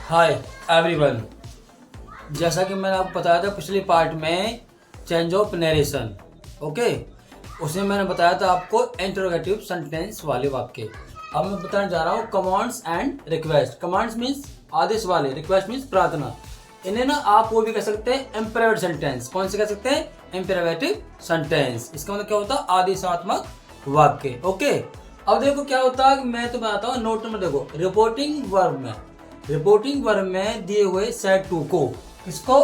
Hi everyone, जैसा कि मैंने आपको बताया था पिछले पार्ट में चेंज ऑफ नरेशन, ओके, उसमें मैंने बताया था आपको इंटरोगेटिव सेंटेंस वाले वाक्य। अब मैं बताने जा रहा हूँ commands and request. Commands means आदेश वाले, रिक्वेस्ट मीन्स प्रार्थना। इन्हें ना आप वो भी कह सकते हैं इम्पेरेटिव सेंटेंस। कौन से कह सकते हैं? Imperative sentence. इसका मतलब क्या होता है? आदेशात्मक वाक्य। ओके, अब देखो क्या होता है, मैं तो बताता हूँ। नोट नंबर देखो, रिपोर्टिंग वर्ब में दिए हुए सेट टू को, किसको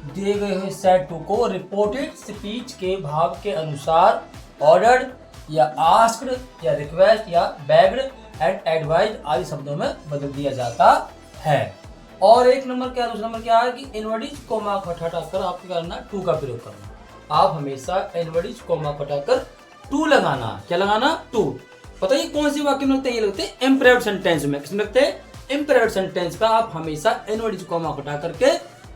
दिए गए हुए सेट टू को रिपोर्टेड स्पीच के भाव के अनुसार ऑर्डर्ड या आस्क्ड या रिक्वेस्ट या बेग्ड एंड एडवाइज्ड आदि शब्दों में बदल दिया जाता है। और एक नंबर क्या, दूसरा नंबर क्या है कि इनवर्टिज कोमा को हटाकर आपको करना टू का प्रयोग करना। आप हमेशा इनवर्टिज कोमा को हटाकर टू लगाना। क्या लगाना? टू। पता है कौन सी वाक्य में लगते हैं? ये लगते हैं इम्पेरेटिव सेंटेंस में। किसमें लगते हैं? इम्पेरेटिव सेंटेंस का आप हमेशा इनवर्टिज कोमा को हटा करके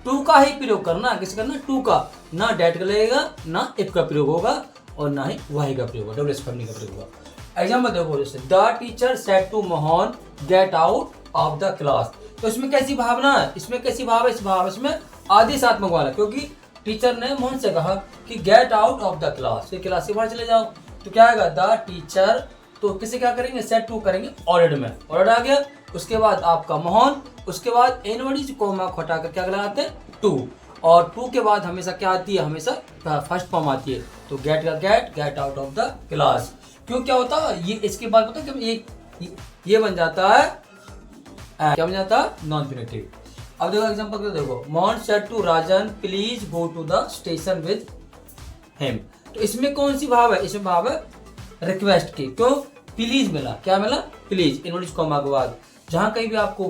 टू का ही प्रयोग करना। किस करना? टू का। ना डेट का लगेगा, ना इफ का प्रयोग होगा, और ना ही वाई का प्रयोग होगा, डब्ल्यूएस फैमिली का प्रयोग होगा। एग्जाम्पल देखो, जैसे the teacher said to Mohan get out of the class. तो इसमें कैसी भावना है? इसमें कैसी भाव है? इस भाव इसमें आदेशात्मक वाला, क्योंकि टीचर ने मोहन से कहा कि gate out of the class, class से बाहर चले जाओ। तो क्या आएगा? The teacher. तो किसे क्या करेंगे? सेट टू करेंगे ऑर्डर्ड में। ऑर्डर आ गया, उसके बाद आपका मोहन, उसके बाद इनवर्टिज कोमा को हटा कर क्या लगाते हैं? टू। और टू के बाद हमेशा क्या आती है? हमेशा फर्स्ट फॉर्म आती है। तो गेट का gate out of the class. क्यों क्या होता है ये? इसके बाद पता है कि ये बन जाता है क्या बन जाता है? Non finitive. अब देखो एग्जांपल देखो, Mohan said to Rajan please go to the station with him. तो इसमें कौन सी भाव है? इसमें भाव है रिक्वेस्ट की। क्यों? प्लीज मिला। क्या मिला? प्लीज इनवर्टिज कोमा के बाद। जहां कहीं भी आपको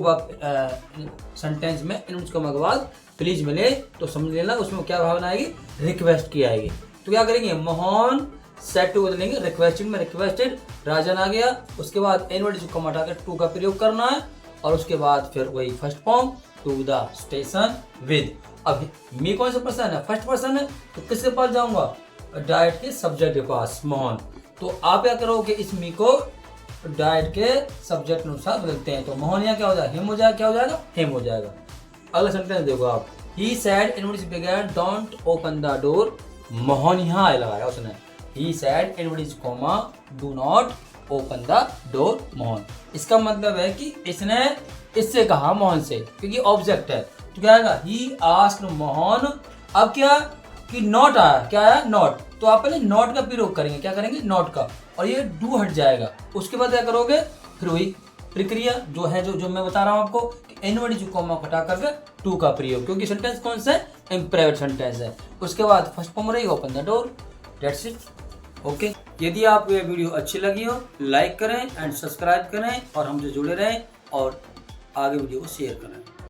सेंटेंस में इनवर्टिज कोमा के बाद प्लीज मिले तो समझ लेना उसमें क्या भावना आएगी? रिक्वेस्ट की आएगी। तो क्या करेंगे? मोहन सेड टू बदलेंगे रिक्वेस्टेड में, रिक्वेस्टेड। राजन आ गया, उसके बाद इनवर्टिज कोमा हटाकर टू का प्रयोग करना है, और उसके बाद फिर वही first form to the station with. अब मी कौन सा पर्सन है? फर्स्ट पर्सन है, तो किसके पास जाऊंगा? डायरेक्ट के सब्जेक्ट के पास, मोहन। तो आप क्या करोगे? इस मी को डायरेक्ट के सब्जेक्ट अनुसार बदलते हैं। तो मोहन यहाँ क्या हो जाएगा? हिम हो जाएगा। क्या हो जाएगा? हिम हो जाएगा। अगला सेंटेंस देखो आप, he said inverted begin don't open the door. Mohan यहाँ लगाया उसने। He said inverted comma do not open the door Mohan. इसका मतलब है कि इसने इससे कहा, मोहन से, क्योंकि ऑब्जेक्ट है। तो क्या आएगा? He asked Mohan. अब क्या कि नॉट आया। क्या आया? नॉट। तो आप पहले नॉट का प्रयोग करेंगे। क्या करेंगे? नॉट का। और ये डू हट जाएगा। उसके बाद क्या करोगे? फिर वही प्रक्रिया जो है, जो मैं बता रहा हूं आपको, इनवर्टिज कोमा हटा करके टू का प्रयोग, क्योंकि सेंटेंस कौन सा है? इम्पेरेटिव सेंटेंस है। उसके बाद फर्स्ट फॉर्म रहेगा open the door. That's it. Okay, यदि आपको ये वीडियो अच्छी लगी हो, लाइक करें एंड सब्सक्राइब करें, और हमसे जुड़े रहें, और आगे वीडियो को शेयर करें।